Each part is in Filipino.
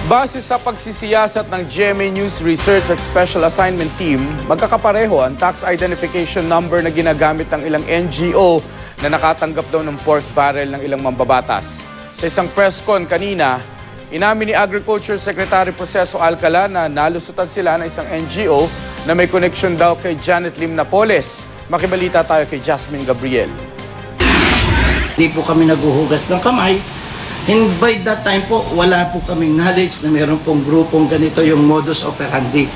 Base sa pagsisiyasat ng GMA News Research at Special Assignment Team, magkakapareho ang tax identification number na ginagamit ng ilang NGO na nakatanggap daw ng pork barrel ng ilang mambabatas. Sa isang press con kanina, inamin ni Agriculture Secretary Proceso Alcala na nalusutan sila ng isang NGO na may connection daw kay Janet Lim Napoles. Makibalita tayo kay Jasmine Gabriel. Hindi po kami naguhugas ng kamay. And by that time po, wala po kaming knowledge na mayroon pong grupong ganito yung modus operandi.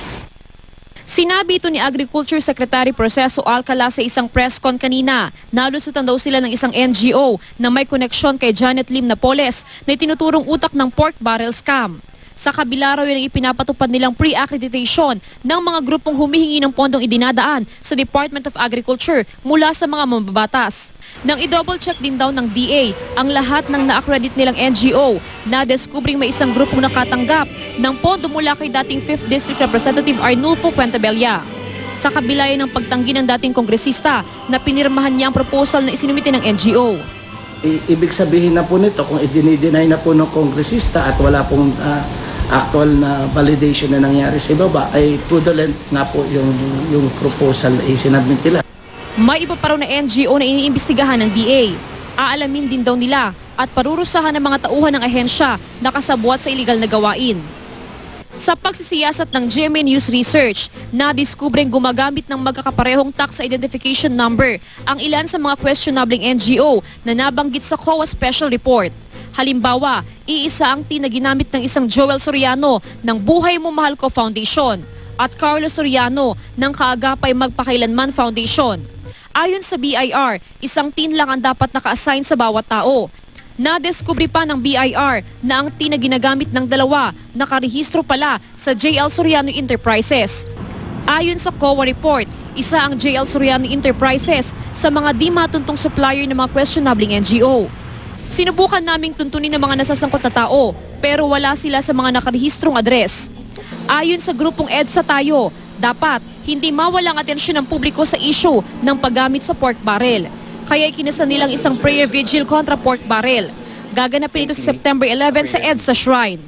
Sinabi ito ni Agriculture Secretary Proceso Alcala sa isang press con kanina. Nalusutan daw sila ng isang NGO na may koneksyon kay Janet Lim Napoles na itinuturong utak ng pork barrel scam. Sa kabila raw yun ang ipinapatupad nilang pre-accreditation ng mga grupong humihingi ng pondong idinadaan sa Department of Agriculture mula sa mga mambabatas. Nang i-double check din daw ng DA ang lahat ng na-accredit nilang NGO, na-descubring may isang grupong nakatanggap ng pondo mula kay dating 5th District Representative Arnulfo Cuentabella. Sa kabila yan ng pagtanggi ng dating kongresista na pinirmahan niya ang proposal na isinumite ng NGO. Ibig sabihin na po nito, kung i-deny na po ng kongresista at wala pong actual na validation na nangyari sa ibaba, ay fraudulent nga po yung proposal na isinabit nila. May iba pa raw na NGO na iniimbestigahan ng DA. Aalamin din daw nila at parurusahan ng mga tauhan ng ahensya na kasabwat sa iligal na gawain. Sa pagsisiyasat ng GMA News Research, nadiskubreng gumagamit ng magkakaparehong tax identification number ang ilan sa mga questionabling NGO na nabanggit sa COA Special Report. Halimbawa, iisa ang team na ginamit ng isang Joel Soriano ng Buhay Mo Mahal Ko Foundation at Carlos Soriano ng Kaagapay Magpakailanman Foundation. Ayon sa BIR, isang tin lang ang dapat naka-assign sa bawat tao. Nadeskubre pa ng BIR na ang tin na ginagamit ng dalawa nakarehistro pala sa JL Soriano Enterprises. Ayon sa COA report, isa ang JL Soriano Enterprises sa mga di matuntong supplier ng mga questionabling NGO. Sinubukan naming tuntunin ng mga nasasangkot na tao pero wala sila sa mga nakarehistrong address. Ayon sa grupong EDSA Tayo, dapat hindi mawalang atensyon ng publiko sa issue ng paggamit sa pork barrel. Kaya ikinasa nilang isang prayer vigil kontra pork barrel. Gaganapin ito sa September 11 sa EDSA Shrine.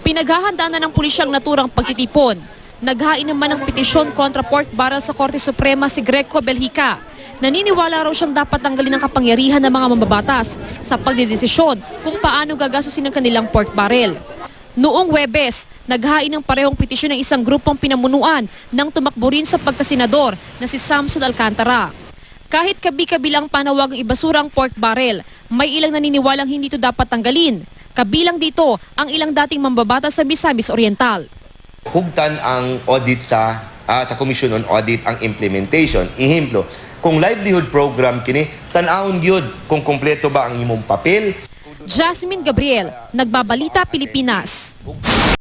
Pinaghahandaan na ng pulisyang naturang pagtitipon. Naghain naman ng petisyon kontra pork barrel sa Korte Suprema si Greco Belhica. Naniniwala raw siyang dapat tanggalin ang kapangyarihan ng mga mambabatas sa pagdedesisyon kung paano gagasusin ang kanilang pork barrel. Noong Huwebes, naghain ng parehong petisyon ng isang grupong pinamunuan ng tumakbo rin sa pagkasenador na si Samson Alcantara. Kahit kabi-kabilang panawagang ibasura ang pork barrel, may ilang naniniwalang hindi ito dapat tanggalin. Kabilang dito ang ilang dating mambabatas sa Misamis Oriental. Hugtan ang audit sa Commission on Audit ang implementation. Ihemplo, kung livelihood program kini, tan-aon gyud kung kumpleto ba ang imong papel. Jasmine Gabriel, Nagbabalita Pilipinas.